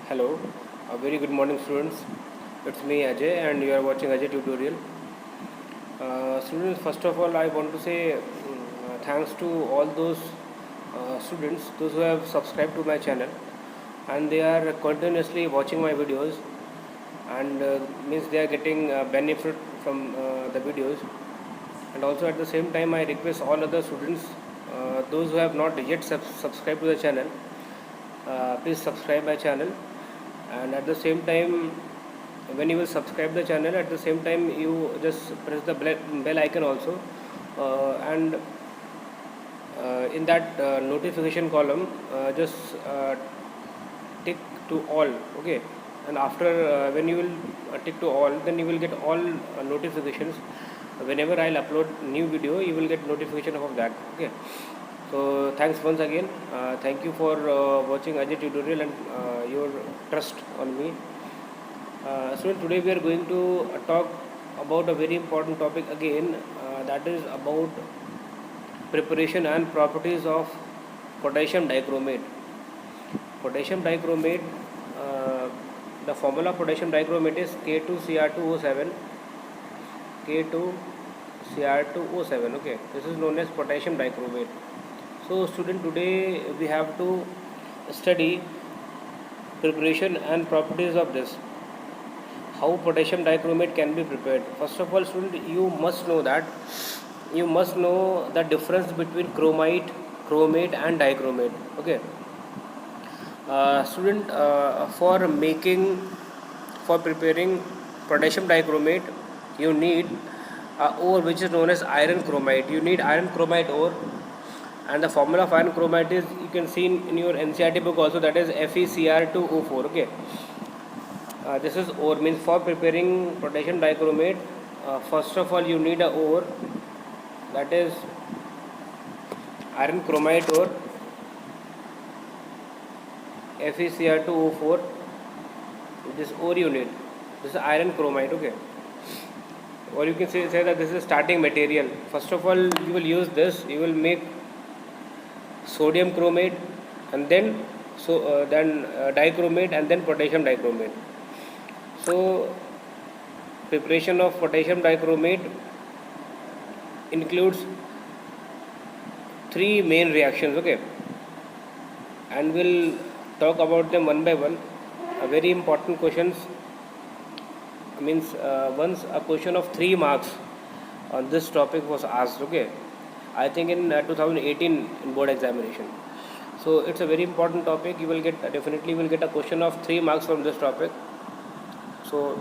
Hello, a very good morning, students. It's me Ajay, and you are watching Ajay tutorial. Students, first of all, I want to say thanks to all those students, those who have subscribed to my channel, and they are continuously watching my videos, and means they are getting benefit from the videos. And also at the same time, I request all other students, those who have not yet subscribed to the channel, please subscribe my channel. And at the same time, when you will subscribe the channel, at the same time you just press the bell icon also, and in that notification column, just tick to all. Okay, and after when you will tick to all, then you will get all notifications. Whenever I'll upload new video, you will get notification of that. Okay, so thanks once again. Thank you for watching Ajay tutorial and your trust on me. So today we are going to talk about a very important topic again, that is about preparation and properties of potassium dichromate. Potassium dichromate, the formula of potassium dichromate is K2Cr2O7. K2Cr2O7. Okay, this is known as potassium dichromate. So student, today we have to study preparation and properties of this. How potassium dichromate can be prepared. First of all, student, you must know the difference between chromate and dichromate. Okay, student, for preparing potassium dichromate, you need ore which is known as iron chromate. You need iron chromate ore, and the formula of iron chromate is, you can see in your NCERT book also, that is FeCr2O4. Okay, this is ore, means for preparing potassium dichromate, first of all you need a ore, that is iron chromate ore, FeCr2O4. This ore you need, this is iron chromate. Okay, or you can say that this is starting material. First of all, you will use this, you will make sodium chromate, and then dichromate, and then potassium dichromate. So preparation of potassium dichromate includes three main reactions. Okay, and we'll talk about them one by one. A very important questions, means once a question of 3 marks on this topic was asked. Okay, I think in 2018 in board examination. So it's a very important topic. You will get, definitely will get a question of 3 marks from this topic. So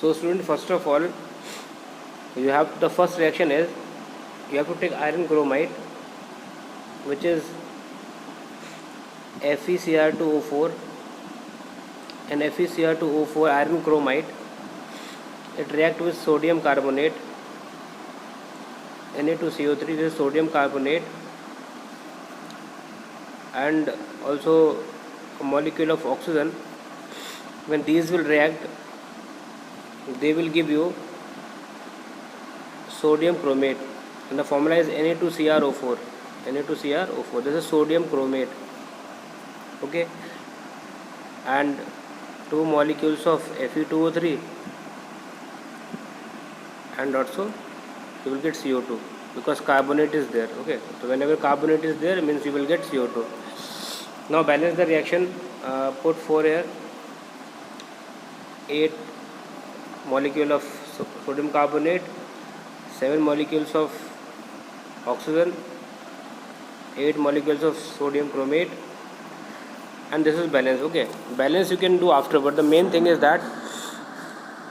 student, first of all, you have, the first reaction is, you have to take iron chromate, which is FeCr2O4, and FeCr2O4 iron chromate, it reacts with sodium carbonate, Na2CO3, this is sodium carbonate, and also a molecule of oxygen. When these will react, they will give you sodium chromate, and the formula is Na2CrO4. Na2CrO4, this is sodium chromate. Okay, and two molecules of Fe2O3, and also you will get CO2, because carbonate is there. Okay, so whenever carbonate is there, means you will get CO2. Now balance the reaction. Put 4 here, 8 molecule of sodium carbonate, 7 molecules of oxygen, 8 molecules of sodium chromate, and this is balance. Okay, balance you can do after, but the main thing is that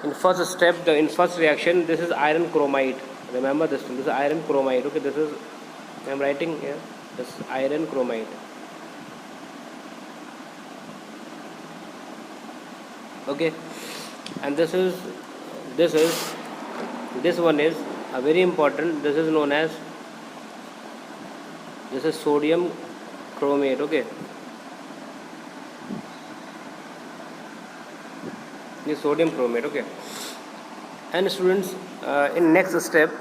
in first step, in first reaction, this is iron chromate. Remember this is iron chromate. Okay, this is, I am writing here, this is iron chromate. Okay, and this one is a very important, this is known as, this is sodium chromate. Okay, this sodium chromate. Okay, and students, in next step,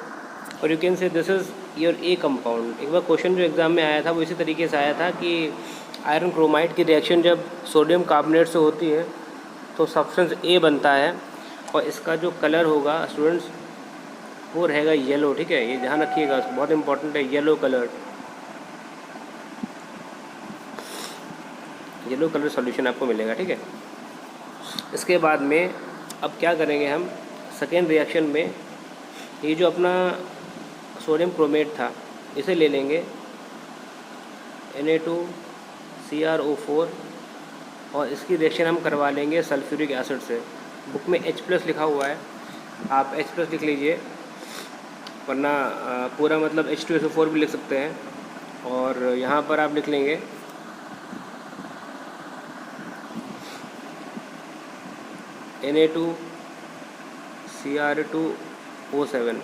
or you can say this is your A compound. एक बार question जो exam में आया था वो इसी तरीके से आया था कि आयरन क्रोमाइड की रिएक्शन जब सोडियम कार्बोनेट से होती है तो सब्सटेंस ए बनता है और इसका जो कलर होगा स्टूडेंट्स वो रहेगा येलो। ठीक है, ये ध्यान रखिएगा, बहुत इंपॉर्टेंट है, yellow colour. Yellow colour solution आपको मिलेगा। ठीक है, इसके बाद में अब क्या करेंगे हम सेकेंड रिएक्शन में, ये जो अपना सोडियम क्रोमेट था इसे ले लेंगे Na2CrO4 और इसकी रिएक्शन हम करवा लेंगे सल्फ्यूरिक एसिड से। बुक में H+ लिखा हुआ है, आप H+ लिख लीजिए, वरना पूरा मतलब H2SO4 भी लिख सकते हैं। और यहाँ पर आप लिख लेंगे Na2Cr2O7,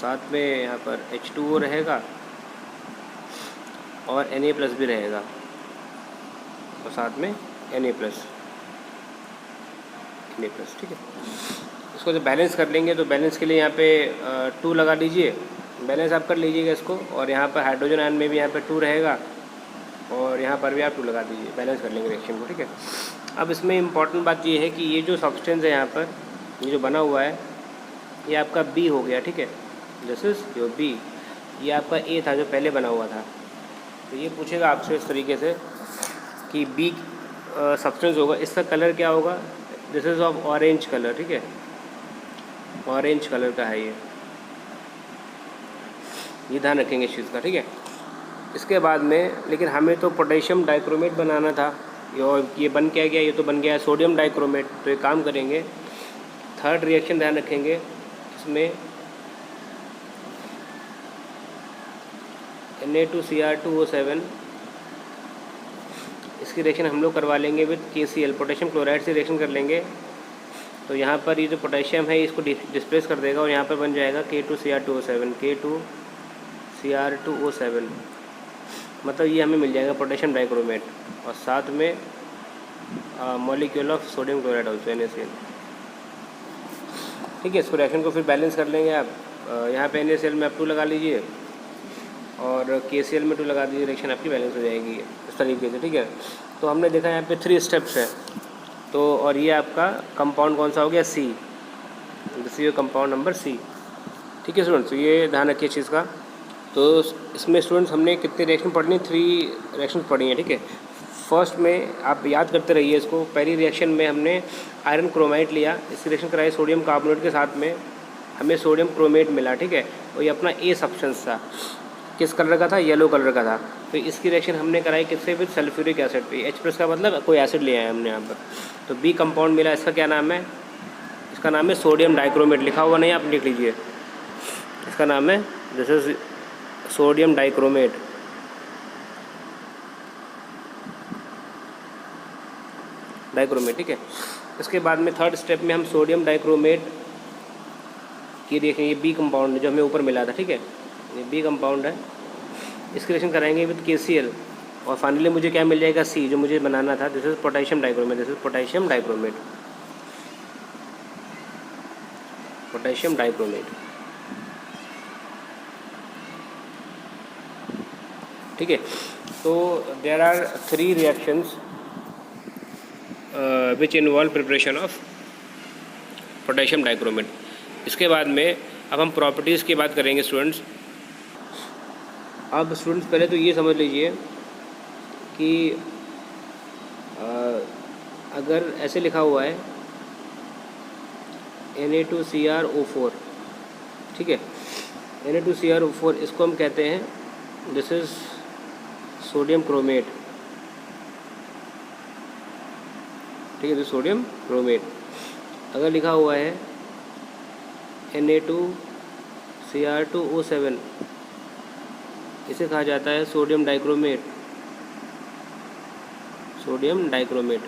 साथ में यहाँ पर H2O रहेगा और Na+ भी रहेगा और साथ में Na+। ठीक है, इसको जब बैलेंस कर लेंगे तो बैलेंस के लिए यहाँ पे 2 लगा लीजिए, बैलेंस आप कर लीजिएगा इसको। और यहाँ पर हाइड्रोजन आयन में भी यहाँ पे 2 रहेगा और यहाँ पर भी आप 2 लगा दीजिए, बैलेंस कर लेंगे रिएक्शन को। ठीक है, अब इसमें इम्पॉर्टेंट बात ये है कि ये जो सब्सटेंस है यहाँ पर ये जो बना हुआ है ये आपका B हो गया। ठीक है, दिस इज योर B, ये आपका A था जो पहले बना हुआ था। तो ये पूछेगा आपसे इस तरीके से कि B सब्सटेंस होगा, इसका कलर क्या होगा, this is of orange colour. ठीक है, ऑरेंज कलर का है ये ध्यान रखेंगे इस चीज़ का। ठीक है, इसके बाद में लेकिन हमें तो पोटेशियम डाइक्रोमेट बनाना था, ये बन क्या गया, ये तो बन गया सोडियम डाइक्रोमेट। तो एक काम करेंगे, थर्ड रिएक्शन ध्यान रखेंगे, इसमें Na2Cr2O7 इसकी रिएक्शन हम लोग करवा लेंगे विद KCl, पोटेशियम क्लोराइड से रिएक्शन कर लेंगे। तो यहाँ पर ये जो पोटेशियम है इसको डिस्प्लेस कर देगा और यहाँ पर बन जाएगा K2Cr2O7, K2Cr2O7, मतलब ये हमें मिल जाएगा पोटेशियम डाइक्रोमेट और साथ में molecule of sodium chloride also NaCl। ठीक है, इसको रिएक्शन को फिर बैलेंस कर लेंगे आप। यहाँ पे NaCl में आप 2 लगा लीजिए और KCl में 2 लगा दीजिए, रिएक्शन आपकी बैलेंस हो जाएगी इस तरीके से। ठीक है, तो हमने देखा यहाँ पे 3 स्टेप्स है। तो और ये आपका कंपाउंड कौन सा हो गया, C, this is compound number C। ठीक है स्टूडेंट्स, तो ये ध्यान रखिए चीज़ का। तो इसमें स्टूडेंट्स हमने कितने रिएक्शन पढ़नी, 3 रिएक्शन पढ़ी हैं। ठीक है, फर्स्ट में आप याद करते रहिए इसको, पहली रिएक्शन में हमने आयरन क्रोमाइड लिया, इसकी रिएक्शन कराई सोडियम कार्बोनेट के साथ में, हमें सोडियम क्रोमेट मिला। ठीक है, और ये अपना A सब्सटेंस था, किस कलर का था, येलो कलर का था। तो इसकी रिएक्शन हमने कराई किससे, विद सल्फ्यूरिक एसिड पे। H+ का मतलब कोई एसिड ले आए हमने यहाँ पर। तो B कंपाउंड मिला, इसका क्या नाम है, इसका नाम है सोडियम डाइक्रोमेट, लिखा हुआ नहीं, आप लिख लीजिए, इसका नाम है दिस इज सोडियम डाइक्रोमेट। ठीक है, इसके बाद में थर्ड स्टेप में हम सोडियम डाइक्रोमेट की रिएक्शन, ये B कंपाउंड जो हमें ऊपर मिला था, ठीक है, ये B कंपाउंड है, इसकी रिएक्शन कराएंगे विद KCl और फाइनली मुझे क्या मिल जाएगा, C जो मुझे बनाना था, this is potassium dichromate, this is potassium dichromate, potassium dichromate. ठीक है, तो there are 3 reactions which involve preparation of potassium dichromate. इसके बाद में अब हम प्रॉपर्टीज़ की बात करेंगे स्टूडेंट्स। अब स्टूडेंट्स पहले तो ये समझ लीजिए कि अगर ऐसे लिखा हुआ है Na2CrO4, ठीक है, Na2CrO4 इसको हम कहते हैं दिस इज सोडियम क्रोमेट, ठीक है, तो सोडियम क्रोमेट। अगर लिखा हुआ है Na2Cr2O7 इसे कहा जाता है सोडियम डाइक्रोमेट, सोडियम डाइक्रोमेट।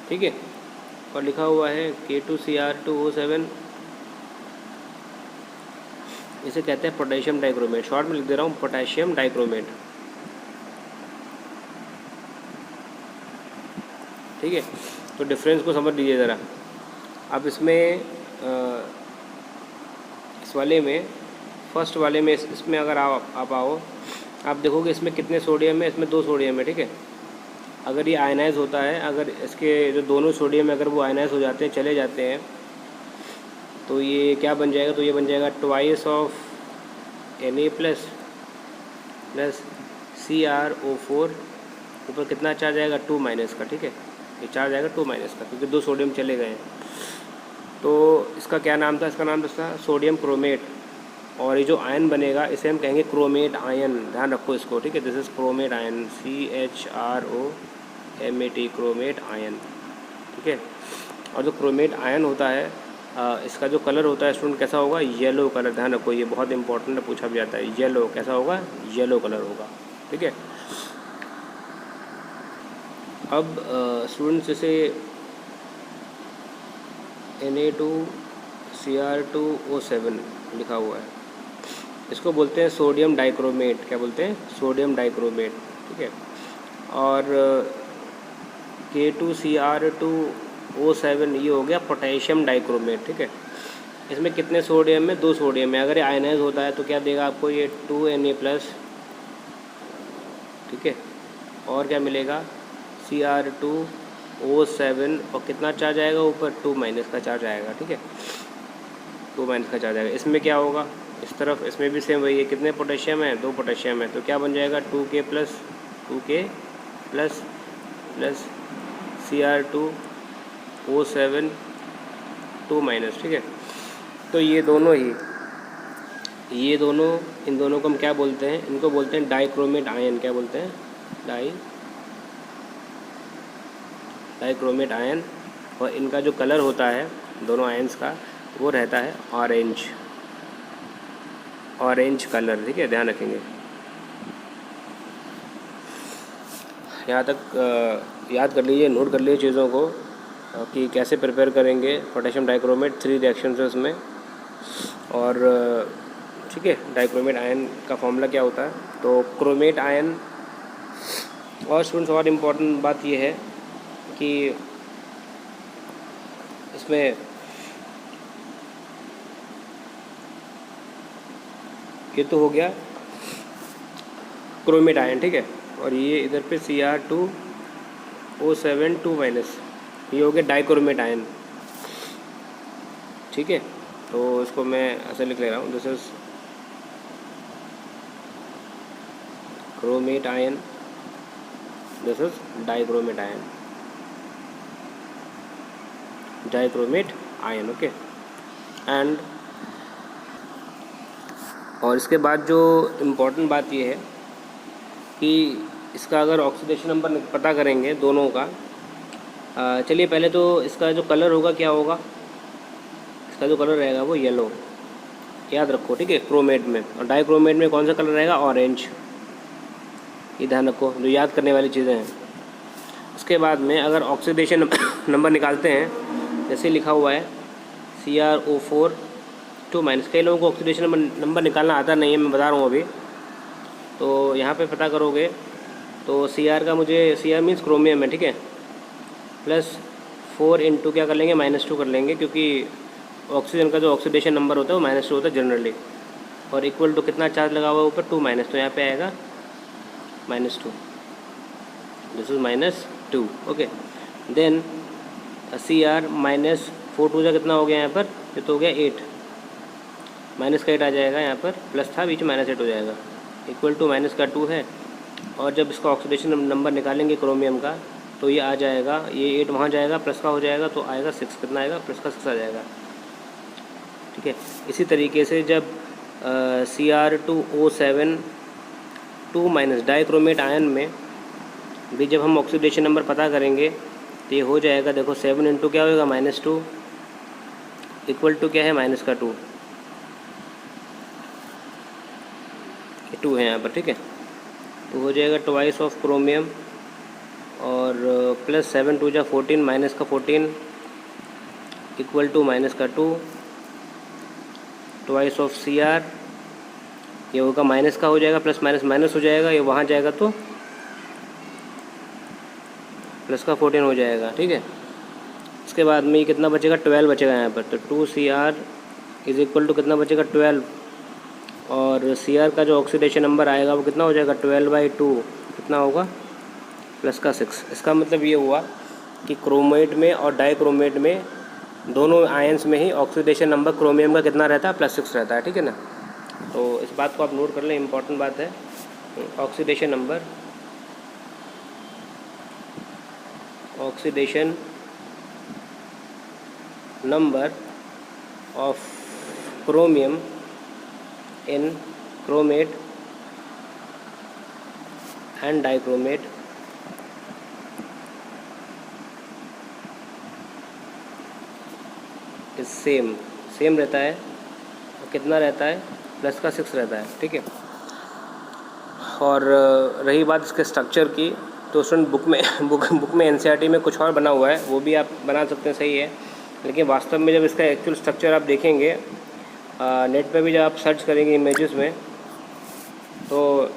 ठीक है, और लिखा हुआ है K2Cr2O7 इसे कहते हैं पोटेशियम डाइक्रोमेट, शॉर्ट में लिख दे रहा हूँ पोटेशियम डाइक्रोमेट। ठीक है, तो डिफरेंस को समझ लीजिए ज़रा। अब इसमें वाले में, फर्स्ट वाले में इसमें अगर आप आओ, आप देखोगे इसमें कितने सोडियम है, इसमें 2 सोडियम है, ठीक है। अगर ये आयनाइज होता है, अगर इसके जो दोनों सोडियम अगर वो आयनाइज हो जाते हैं, चले जाते हैं, तो ये क्या बन जाएगा, तो ये बन जाएगा twice of Na plus CrO4, ऊपर कितना चार्ज आएगा, 2 माइनस का, ठीक है। ये चार्ज आएगा 2 माइनस का, क्योंकि 2 सोडियम चले गए हैं। तो इसका क्या नाम था, इसका नाम था सोडियम क्रोमेट। और ये जो आयन बनेगा इसे हम कहेंगे क्रोमेट आयन, ध्यान रखो इसको, ठीक है। This is chromate ion, CHROMAT, chromate ion, ठीक है। और जो क्रोमेट आयन होता है, इसका जो कलर होता है स्टूडेंट कैसा होगा, येलो कलर, ध्यान रखो, ये बहुत इंपॉर्टेंट है, पूछा भी जाता है। येलो कैसा होगा, येलो कलर होगा, ठीक है। अब स्टूडेंट्स जैसे Na2Cr2O7 लिखा हुआ है, इसको बोलते हैं सोडियम डाइक्रोमेट। क्या बोलते हैं, सोडियम डाइक्रोमेट, ठीक है। और K2Cr2O7 ये हो गया पोटेशियम डाइक्रोमेट, ठीक है। इसमें कितने सोडियम है, 2 सोडियम है। अगर ये आयनाइज होता है तो क्या देगा आपको, ये 2Na प्लस, ठीक है। और क्या मिलेगा, Cr2O7, और कितना चार्ज आएगा ऊपर, 2 माइनस का चार्ज आएगा, ठीक है। 2 माइनस का चार्ज आएगा। इसमें क्या होगा, इस तरफ इसमें भी सेम वही है, कितने पोटेशियम है, 2 पोटेशियम है, तो क्या बन जाएगा, 2K प्लस Cr2O7 2 माइनस, ठीक है। तो ये दोनों इन दोनों को हम क्या बोलते हैं, इनको बोलते हैं डाइक्रोमेट आयन। क्या बोलते हैं, डाइक्रोमेट आयन। और इनका जो कलर होता है दोनों आयन्स का, वो रहता है ऑरेंज कलर, ठीक है, ध्यान रखेंगे। यहाँ तक याद कर लीजिए, नोट कर लीजिए चीज़ों को कि कैसे प्रिपेयर करेंगे पोटेशियम डाइक्रोमेट। 3 रिएक्शंस है उसमें, और ठीक है, डाइक्रोमेट आयन का फॉर्मूला क्या होता है, तो क्रोमेट आयन। और स्टूडेंट्स और इम्पॉर्टेंट बात ये है कि इसमें ये तो हो गया क्रोमेट आयन, ठीक है। और ये इधर पे Cr2O7 2 माइनस, ये हो गया डाइक्रोमेट आयन, ठीक है। तो इसको मैं ऐसे लिख ले रहा हूँ, this is chromate ion, this is dichromate ion, okay. And और इसके बाद जो इम्पोर्टेंट बात ये है कि इसका अगर ऑक्सीडेशन नंबर पता करेंगे दोनों का, चलिए पहले तो इसका जो कलर होगा क्या होगा, इसका जो कलर रहेगा वो येलो, याद रखो, ठीक है, क्रोमेट में। और डाइक्रोमेट में कौन सा कलर रहेगा, ऑरेंज, ये ध्यान रखो, जो याद करने वाली चीज़ें हैं। उसके बाद में अगर ऑक्सीडेशन नंबर निकालते हैं, जैसे लिखा हुआ है CrO4 2 माइनस। कई लोगों को ऑक्सीडेशन नंबर निकालना आता नहीं है, मैं बता रहा हूँ अभी। तो यहाँ पे पता करोगे तो Cr का मुझे, Cr मीन्स क्रोमियम है, ठीक है, प्लस 4 इंटू क्या कर लेंगे, -2 कर लेंगे, क्योंकि ऑक्सीजन का जो ऑक्सीडेशन नंबर होता है वो -2 होता है जनरली। और इक्वल टू कितना चार्ज लगा हुआ है ऊपर, 2 माइनस, तो यहाँ पे आएगा -2, this is -2, okay. Then Cr -4 2 कितना हो गया यहाँ पर, ये तो हो गया 8, माइनस का 8 आ जाएगा, यहाँ पर प्लस था बीच में, -8 हो जाएगा, इक्वल टू माइनस का 2 है। और जब इसका ऑक्सीडेशन नंबर निकालेंगे क्रोमियम का, तो ये आ जाएगा, ये 8 वहाँ जाएगा, प्लस का हो जाएगा, तो आएगा 6, कितना आएगा, प्लस का 6 आ जाएगा, ठीक है। इसी तरीके से जब Cr2O7 2 माइनस डाइक्रोमेट आयन में भी जब हम ऑक्सीडेशन नंबर पता करेंगे, तो ये हो जाएगा, देखो 7 इंटू क्या होगा, -2, इक्वल टू क्या है, माइनस का 2, 2 है यहाँ पर, ठीक है। तो हो जाएगा ट्वाइस ऑफ क्रोमियम, और प्लस 7 2 14, माइनस का 14, इक्वल टू माइनस का 2, ट्वाइस ऑफ Cr, ये होगा माइनस का हो जाएगा, प्लस माइनस माइनस हो जाएगा, ये वहाँ जाएगा तो प्लस का 14 हो जाएगा, ठीक है। इसके बाद में ये कितना बचेगा, 12 बचेगा यहाँ पर, तो 2 Cr इज इक्वल टू कितना बचेगा 12, और Cr का जो ऑक्सीडेशन नंबर आएगा वो कितना हो जाएगा 12/2, कितना होगा +6। इसका मतलब ये हुआ कि क्रोमेट में और डाइक्रोमेट में दोनों आयंस में ही ऑक्सीडेशन नंबर क्रोमियम का कितना रहता है +6 रहता है, ठीक है ना। तो इस बात को आप नोट कर लें, इम्पॉर्टेंट बात है। Oxidation number of chromium in chromate and dichromate is same रहता है। कितना रहता है +6 रहता है, ठीक है। और रही बात इसके स्ट्रक्चर की, तो स्टूडेंट बुक में एनसीईआरटी में कुछ और बना हुआ है, वो भी आप बना सकते हैं, सही है। लेकिन वास्तव में जब इसका एक्चुअल स्ट्रक्चर आप देखेंगे नेट पे भी जब आप सर्च करेंगे इमेजेस में, तो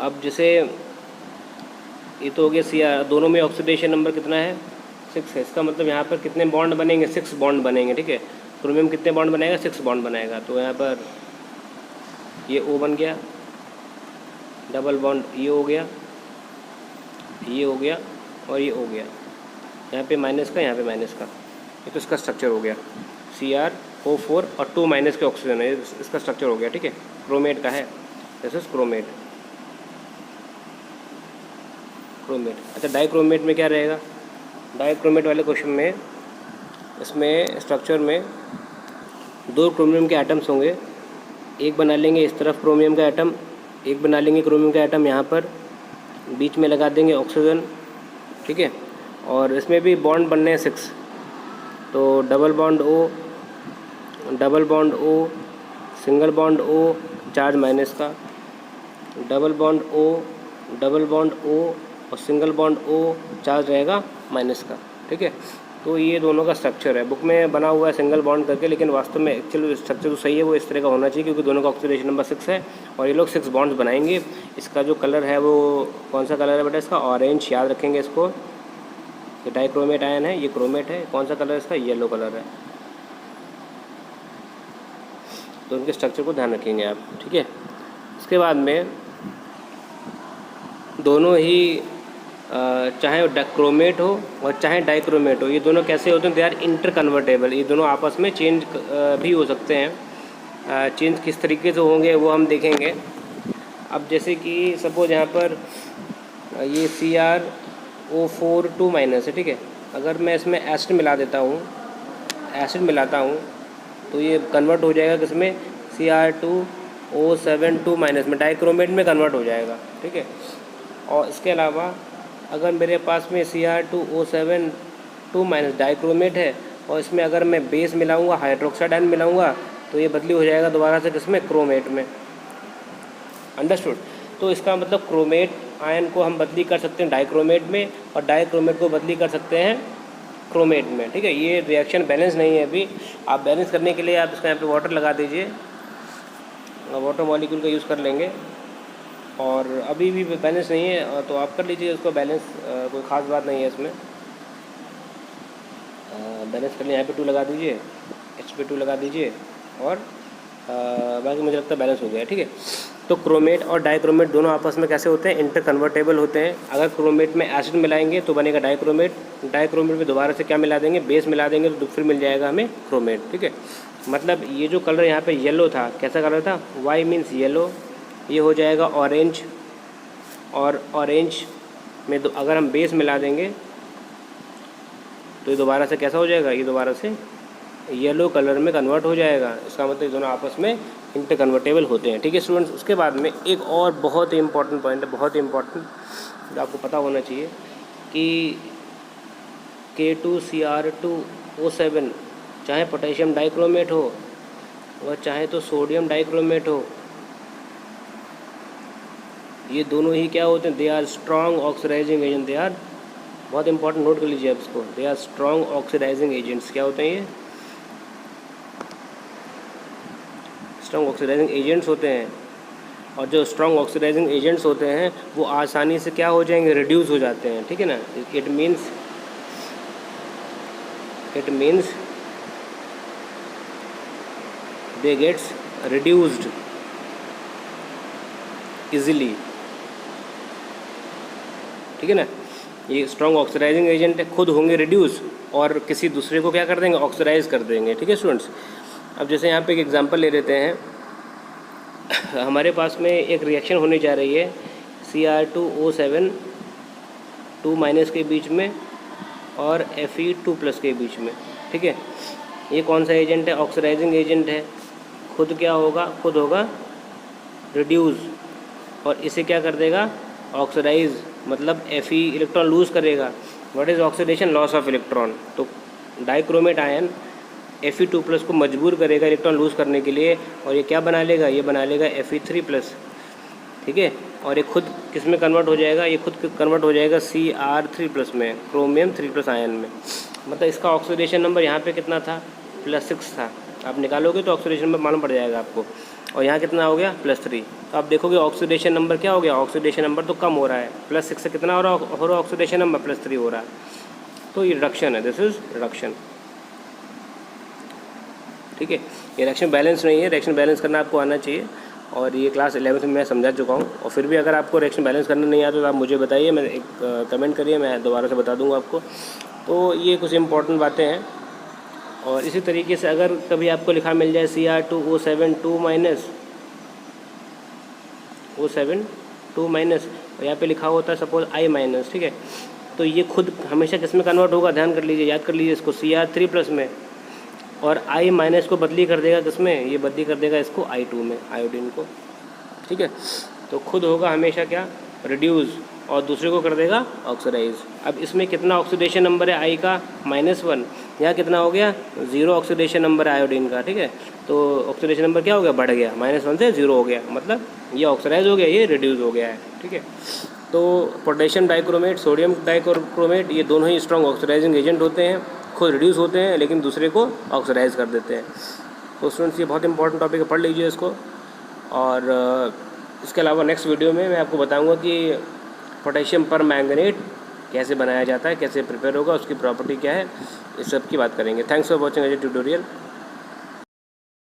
अब जैसे ये तो हो गया Cr, दोनों में ऑक्सीडेशन नंबर कितना है 6 है। इसका मतलब यहाँ पर कितने बॉन्ड बनेंगे 6 बॉन्ड बनेंगे, ठीक है। क्रोमियम कितने बॉन्ड बनाएगा 6 बॉन्ड बनाएगा। तो यहाँ पर ये O बन गया, डबल बॉन्ड ये हो गया, ये हो गया और ये हो गया। यहाँ पे माइनस का, यहाँ पे माइनस का, ये तो इसका स्ट्रक्चर हो गया। CrO4 और 2 माइनस के ऑक्सीजन है, इसका स्ट्रक्चर हो गया, ठीक है। क्रोमेट का है, दिस इज क्रोमेट। अच्छा डाइक्रोमेट में क्या रहेगा, डाइक्रोमेट वाले क्वेश्चन में इसमें स्ट्रक्चर में 2 क्रोमियम के एटम्स होंगे, एक बना लेंगे इस तरफ क्रोमियम का एटम, एक बना लेंगे क्रोमियम का एटम यहाँ पर, बीच में लगा देंगे ऑक्सीजन, ठीक है। और इसमें भी बॉन्ड बनने हैं 6, तो double bond O, single bond O, charge minus का, डबल बॉन्ड O और सिंगल बॉन्ड O, चार्ज रहेगा माइनस का, ठीक है। तो ये दोनों का स्ट्रक्चर है, बुक में बना हुआ है सिंगल बॉन्ड करके, लेकिन वास्तव में एक्चुअल स्ट्रक्चर जो सही है वो इस तरह का होना चाहिए, क्योंकि दोनों का ऑक्सीडेशन नंबर 6 है और ये लोग 6 बॉन्ड्स बनाएंगे। इसका जो कलर है वो कौन सा कलर है बेटा, इसका ऑरेंज, याद रखेंगे इसको। ये डाइक्रोमेट आयन है, ये क्रोमेट है, कौन सा कलर है इसका, येलो कलर है। तो उनके स्ट्रक्चर को ध्यान रखेंगे आप, ठीक है। उसके बाद में दोनों ही चाहे क्रोमेट हो और चाहे डाइक्रोमेट हो, ये दोनों कैसे होते हैं, दे आर इंटर कन्वर्टेबल, ये दोनों आपस में चेंज भी हो सकते हैं। चेंज किस तरीके से होंगे वो हम देखेंगे। अब जैसे कि सपोज यहाँ पर ये CrO4 2 माइनस है, ठीक है। अगर मैं इसमें एसिड मिलाता हूँ तो ये कन्वर्ट हो जाएगा किसमें, Cr2O7 2 माइनस में, डाइक्रोमेट में कन्वर्ट हो जाएगा, ठीक है। और इसके अलावा अगर मेरे पास में Cr2O7 2 माइनस डाइक्रोमेट है और इसमें अगर मैं बेस मिलाऊंगा, हाइड्रोक्साइड आयन मिलाऊंगा, तो ये बदली हो जाएगा दोबारा से किसमें, क्रोमेट में। अंडरस्टूड। तो इसका मतलब क्रोमेट आयन को हम बदली कर सकते हैं डाइक्रोमेट में, और डाइक्रोमेट को बदली कर सकते हैं क्रोमेट में, ठीक है। ये रिएक्शन बैलेंस नहीं है अभी, आप बैलेंस करने के लिए आप इसका यहाँ पे वाटर लगा दीजिए, वाटर मॉलिक्यूल का यूज़ कर लेंगे। और अभी भी बैलेंस नहीं है तो आप कर लीजिए उसको बैलेंस, कोई ख़ास बात नहीं है इसमें। बैलेंस करने यहाँ पे 2 लगा दीजिए, H पे 2 लगा दीजिए, और बाकी मुझे लगता है बैलेंस हो गया, ठीक है। तो क्रोमेट और डाइक्रोमेट दोनों आपस में कैसे होते हैं, इंटर कन्वर्टेबल होते हैं। अगर क्रोमेट में एसिड मिलाएंगे तो बनेगा डाइक्रोमेट, डाइक्रोमेट में दोबारा से क्या मिला देंगे, बेस मिला देंगे, तो फिर मिल जाएगा हमें क्रोमेट, ठीक है। मतलब ये जो कलर यहाँ पे येलो था, कैसा कलर था, वाई मीन्स येलो, ये हो जाएगा ऑरेंज, और ऑरेंज में अगर हम बेस मिला देंगे तो ये दोबारा से कैसा हो जाएगा, ये दोबारा से येलो कलर में कन्वर्ट हो जाएगा। इसका मतलब ये दोनों आपस में इंटर कन्वर्टेबल होते हैं, ठीक है स्टूडेंट्स। उसके बाद में एक और बहुत ही इंपॉर्टेंट पॉइंट है, बहुत ही इंपॉर्टेंट, जो आपको पता होना चाहिए कि K2Cr2O7 चाहे पोटेशियम डाइक्रोमेट हो और चाहे तो सोडियम डाइक्रोमेट हो, ये दोनों ही क्या होते हैं, they are strong oxidising agent, they are, बहुत इंपॉर्टेंट, नोट कर लीजिए आप इसको, they are strong oxidising agents. क्या होते हैं ये, स्ट्रॉन्ग ऑक्सीडाइजिंग एजेंट्स होते हैं। और जो स्ट्रॉन्ग ऑक्सीडाइजिंग एजेंट्स होते हैं वो आसानी से क्या हो जाएंगे, रिड्यूस हो जाते हैं, ठीक है ना। It means they gets reduced easily. ठीक है ना, ये स्ट्रॉन्ग ऑक्सीडाइजिंग एजेंट है, खुद होंगे रिड्यूस और किसी दूसरे को क्या कर देंगे, ऑक्सीडाइज कर देंगे। ठीक है स्टूडेंट्स, अब जैसे यहाँ पे एक एग्जांपल ले लेते हैं। हमारे पास में एक रिएक्शन होने जा रही है Cr2O7 2- के बीच में और Fe2+ के बीच में। ठीक है, ये कौन सा एजेंट है, ऑक्सीडाइजिंग एजेंट है। खुद क्या होगा, खुद होगा रिड्यूस और इसे क्या कर देगा, ऑक्सीडाइज, मतलब Fe इलेक्ट्रॉन लूज़ करेगा। What is oxidation, loss of electron. तो डाइक्रोमेट आयन Fe2+ को मजबूर करेगा इलेक्ट्रॉन लूज़ करने के लिए और ये क्या बना लेगा, ये बना लेगा Fe3+। ठीक है, और ये खुद किस में कन्वर्ट हो जाएगा, ये खुद कन्वर्ट हो जाएगा Cr3+ में, क्रोमियम 3+ आयन में। मतलब इसका ऑक्सीडेशन नंबर यहाँ पे कितना था, +6 था। आप निकालोगे तो ऑक्सीडेशन नंबर मालूम पड़ जाएगा आपको। और यहाँ कितना हो गया, +3। तो आप देखोगे ऑक्सीडेशन नंबर क्या हो गया, ऑक्सीडेशन नंबर तो कम हो रहा है, +6 से कितना हो रहा ऑक्सीडेशन नंबर, +3 हो रहा है। तो ये रिडक्शन है, दिस इज रिडक्शन। ठीक है, ये रिएक्शन बैलेंस नहीं है, रिएक्शन बैलेंस करना आपको आना चाहिए और ये क्लास 11th में मैं समझा चुका हूँ। और फिर भी अगर आपको रिएक्शन बैलेंस करना नहीं आता तो आप मुझे बताइए, मैं एक कमेंट करिए, मैं दोबारा से बता दूँगा आपको। तो ये कुछ इंपॉर्टेंट बातें हैं। और इसी तरीके से अगर कभी आपको लिखा मिल जाए Cr2O7 2-O7 2- और यहाँ पे लिखा होता है सपोज I-, ठीक है, तो ये खुद हमेशा किस में कन्वर्ट होगा, ध्यान कर लीजिए, याद कर लीजिए इसको, Cr3+ में, और I- को बदली कर देगा किस में, ये बदली कर देगा इसको I2 में, आयोडीन को। ठीक है, तो खुद होगा हमेशा क्या, रिड्यूस, और दूसरे को कर देगा ऑक्सीडाइज। अब इसमें कितना ऑक्सीडेशन नंबर है I का, -1, यहाँ कितना हो गया, 0 ऑक्सीडेशन नंबर है आयोडीन का। ठीक है, तो ऑक्सीडेशन नंबर क्या हो गया, बढ़ गया, -1 से 0 हो गया, मतलब ये ऑक्सीडाइज हो गया, ये रिड्यूस हो गया है। ठीक है, तो पोटेशियम डाइक्रोमेट, सोडियम डाइक्रोमेट, ये दोनों ही स्ट्रॉन्ग ऑक्सीडाइजिंग एजेंट होते हैं, खुद रिड्यूस होते हैं लेकिन दूसरे को ऑक्सीडाइज कर देते हैं। तो स्टूडेंट्स, ये बहुत इंपॉर्टेंट टॉपिक है, पढ़ लीजिए इसको। और इसके अलावा नेक्स्ट वीडियो में मैं आपको बताऊंगा कि पोटेशियम पर मैंगनेट कैसे बनाया जाता है, कैसे प्रिपेयर होगा, उसकी प्रॉपर्टी क्या है, इस सब की बात करेंगे। Thanks for watching Ajay tutorial.